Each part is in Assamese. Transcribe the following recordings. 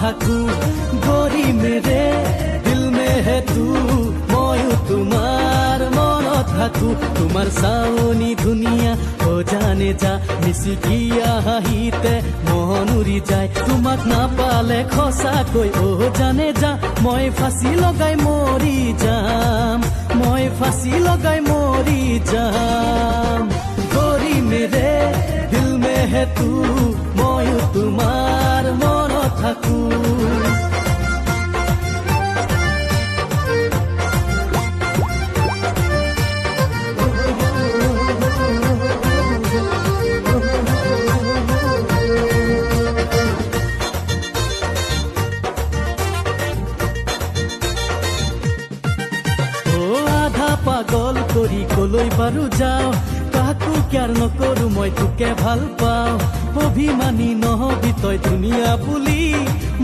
থাকো গৰি মেৰে দিল মে হে তু ময়ো তোমাৰ মনত থাকো তোমাৰ চাৱনি ধুনীয়া ও জানে যা মিচিকিয়া হাঁহিতে মন উৰি যায় তোমাক নাপালে সঁচাকৈ ও জানে যা মই ফাঁচি লগাই মৰি যাম মই ফাঁচি লগাই মৰি যাম গৰি মেৰে দিল মে হে তু ময়ো তোমাৰ মনত থাকো পাগল কৰি কলৈ বাৰু যাওঁ কাকো কেয়াৰ নকৰো মই তোকে ভাল পাওঁ অভিমানী নহবি তই ধুনীয়া বুলি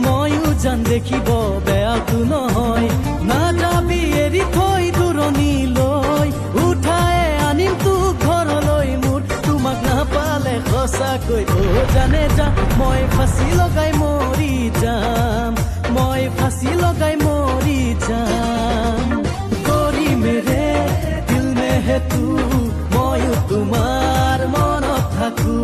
ময়ো জান দেখিব বেয়াটো নহয় নাযাবি এৰি থৈ দূৰণিলৈ উঠাই আনিম তোক ঘৰলৈ মোৰ তোমাক নাপালে সঁচাকৈ ও জানে যা মই ফাঁচি লগাই মৰি যাম মই ফাঁচি লগাই মৰি যাম মেৰে দিল মে হে তু ময়ো তোমাৰ মনত থাকো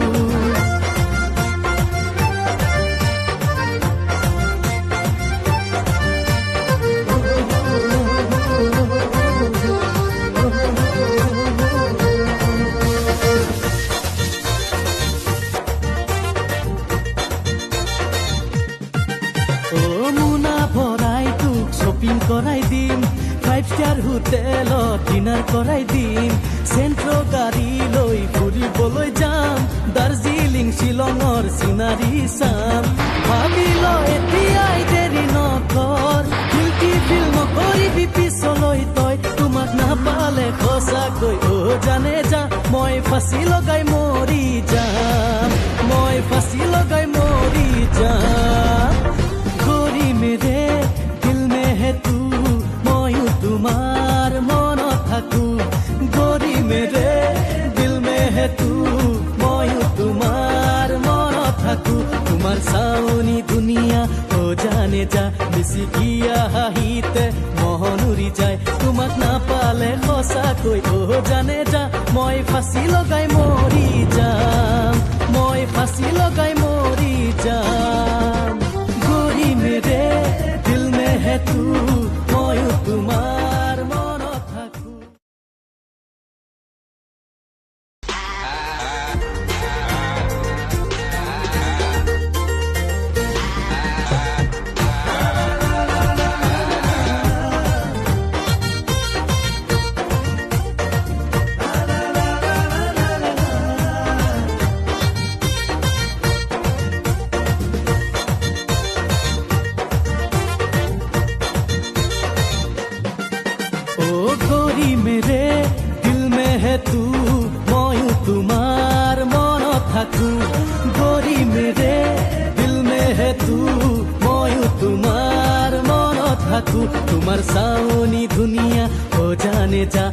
মোনা ভৰাই তোক শ্বপিং কৰাই দিম 5-star হোটেলত ডিনাৰ কৰাই দিম চেন্ট্ৰ গাড়ী লৈ ফুৰিবলৈ যাম দাৰ্জিলিং শ্বিলঙৰ চিনাৰী চাম ভাবিল এতিয়াই দেৰি নকৰ গিল্টি ফিল নকৰিবি পিছলৈ তই তোমাক নাপালে সঁচাকৈ ও জানে যা মই ফাঁচি লগাই মৰি যাম মই ফাঁচি লগাই মৰি যাম গৰি মেৰে দিল মে হে তু তোমাৰ মনত থাকো গৰি মেৰে দিল মে হে তু ময়ো তোমাৰ মনত থাকো তোমাৰ চাৱনি ধুনীয়া ও জানে যা মিচিকিয়া হাঁহিতে মন উৰি যায় তোমাক নাপালে সঁচাকৈ ও জানে যা মই ফাঁচি লগাই মৰি যাম মই ফাঁচি লগাই মৰি যাম গৰি মেৰে দিল মে হে তু ময়ো তোমাৰ মনত থাকো গৰি মেৰে দিল মে হে তু ময়ো তোমাৰ মনত থাকো গৰি মেৰে দিল মে হে তু ময়ো তোমাৰ মনত থাকো তোমাৰ চাৱনি ধুনীয়া ও জানে যা